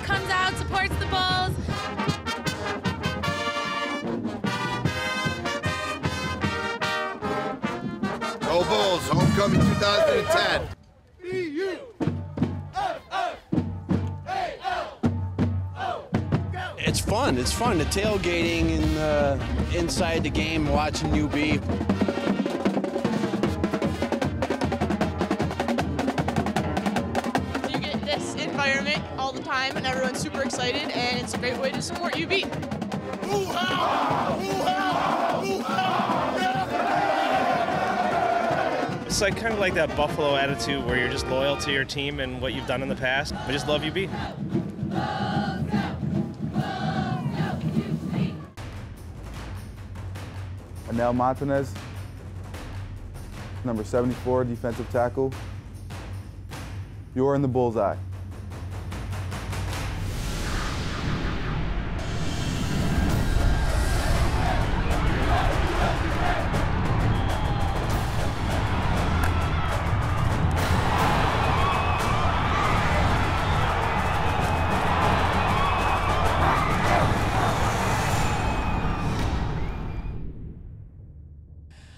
comes out, supports the Bulls. Go Bulls, homecoming 2010. It's fun. It's fun. The tailgating and inside the game, watching UB. You get this environment all the time, and everyone's super excited, and it's a great way to support UB. It's like kind of like that Buffalo attitude where you're just loyal to your team and what you've done in the past. I just love UB. Anel Montanez, number 74, defensive tackle. You're in the bullseye.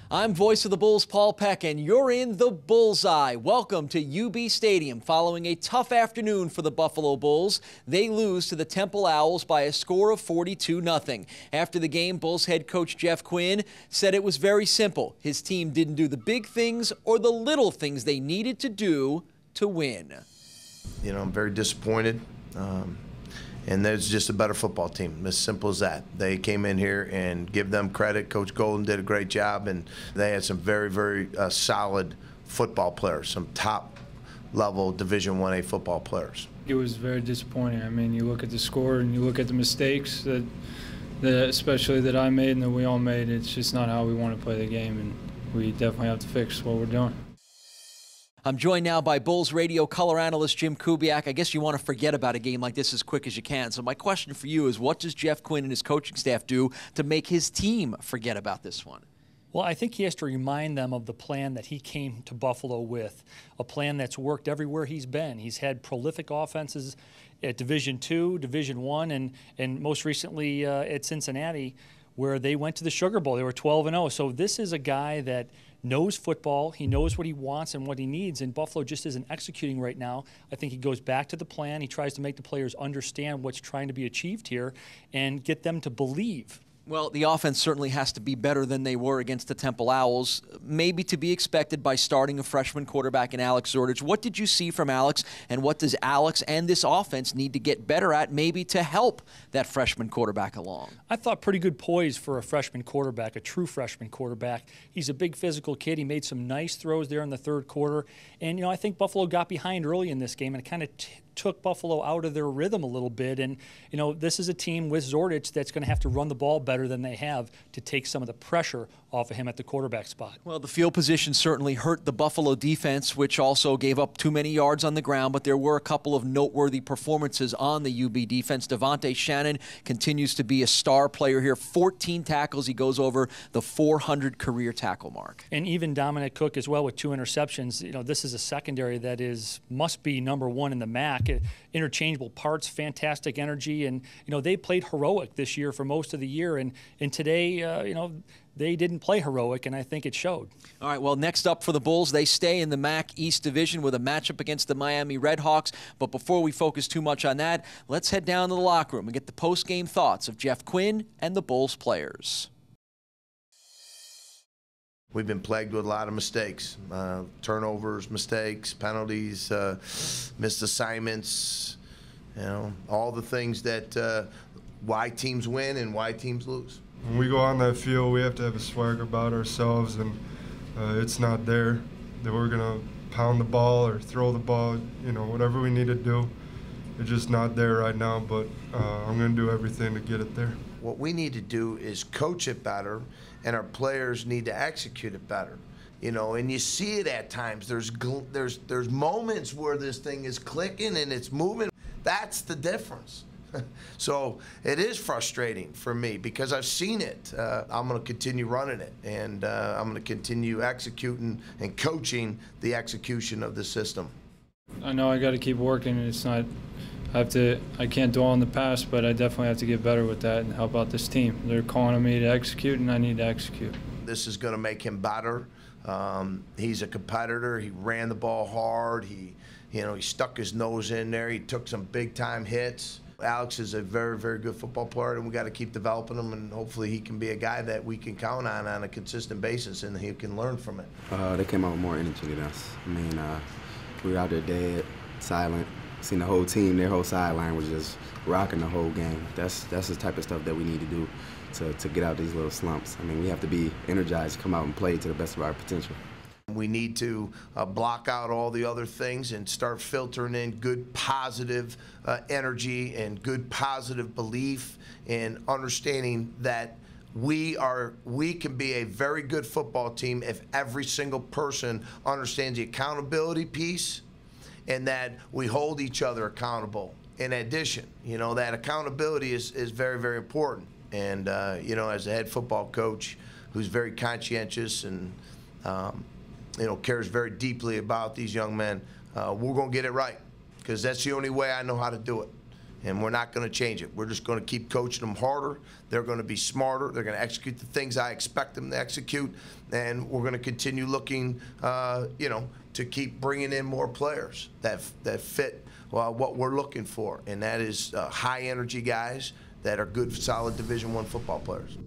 I'm voice of the Bulls, Paul Peck, and you're in the bullseye. Welcome to UB Stadium. Following a tough afternoon for the Buffalo Bulls, they lose to the Temple Owls by a score of 42-0. After the game, Bulls head coach Jeff Quinn said it was very simple. His team didn't do the big things or the little things they needed to do to win. You know, I'm very disappointed. And there's just a better football team, as simple as that. They came in here and give them credit. Coach Golden did a great job, and they had some very, very solid football players, some top-level Division I-A football players. It was very disappointing. I mean, you look at the score and you look at the mistakes that especially that I made and that we all made. It's just not how we want to play the game, and we definitely have to fix what we're doing. I'm joined now by Bulls radio color analyst Jim Kubiak. I guess you want to forget about a game like this as quick as you can. So my question for you is, what does Jeff Quinn and his coaching staff do to make his team forget about this one? Well, I think he has to remind them of the plan that he came to Buffalo with, a plan that's worked everywhere he's been. He's had prolific offenses at Division II, Division I, and most recently at Cincinnati, where they went to the Sugar Bowl. They were 12-0. So this is a guy that knows football. He knows what he wants and what he needs, and Buffalo just isn't executing right now. I think he goes back to the plan. He tries to make the players understand what's trying to be achieved here and get them to believe. Well, the offense certainly has to be better than they were against the Temple Owls, maybe to be expected by starting a freshman quarterback in Alex Zordich. What did you see from Alex, and what does Alex and this offense need to get better at, maybe to help that freshman quarterback along? I thought pretty good poise for a freshman quarterback, a true freshman quarterback. He's a big physical kid. He made some nice throws there in the third quarter. And, I think Buffalo got behind early in this game, and it kind of took Buffalo out of their rhythm a little bit. And, this is a team with Zordich that's going to have to run the ball better than they have to take some of the pressure off of him at the quarterback spot. Well, the field position certainly hurt the Buffalo defense, which also gave up too many yards on the ground, but there were a couple of noteworthy performances on the UB defense. Devontae Shannon continues to be a star player here. 14 tackles. He goes over the 400 career tackle mark. And even Dominic Cook as well with 2 interceptions. This is a secondary that must be number 1 in the MAC. Interchangeable parts, fantastic energy, and they played heroic this year for most of the year, and today they didn't play heroic, and I think it showed. All right, well, next up for the Bulls, they stay in the MAC East Division with a matchup against the Miami Redhawks. But before we focus too much on that, let's head down to the locker room and get the post-game thoughts of Jeff Quinn and the Bulls players. We've been plagued with a lot of mistakes, turnovers, mistakes, penalties, missed assignments, all the things that why teams win and why teams lose. When we go on that field, we have to have a swagger about ourselves, and it's not there. That we're going to pound the ball or throw the ball, whatever we need to do. It's just not there right now, but I'm going to do everything to get it there. What we need to do is coach it better, and our players need to execute it better. And you see it at times. There's moments where this thing is clicking and it's moving. That's the difference. So it is frustrating for me because I've seen it. I'm going to continue running it, and I'm going to continue executing and coaching the execution of the system. I know I got to keep working, and it's I can't dwell on the past, but I definitely have to get better with that and help out this team. They're calling on me to execute, and I need to execute. This is going to make him better. He's a competitor. He ran the ball hard. He stuck his nose in there. He took some big-time hits. Alex is a very, very good football player, and we got to keep developing him, and hopefully he can be a guy that we can count on a consistent basis, and he can learn from it. They came out with more energy than us. I mean, we were out there dead, silent. Seen the whole team, their whole sideline was just rocking the whole game. That's the type of stuff that we need to do to get out these little slumps. I mean, we have to be energized, come out and play to the best of our potential. We need to block out all the other things and start filtering in good positive energy and good positive belief, and understanding that we can be a very good football team if every single person understands the accountability piece and that we hold each other accountable. In addition, that accountability is very, very important. And as a head football coach who's very conscientious and cares very deeply about these young men, we're going to get it right, because that's the only way I know how to do it. And we're not going to change it. We're just going to keep coaching them harder. They're going to be smarter. They're going to execute the things I expect them to execute. And we're going to continue looking, to keep bringing in more players that fit what we're looking for. And that is high-energy guys that are good, solid Division I football players.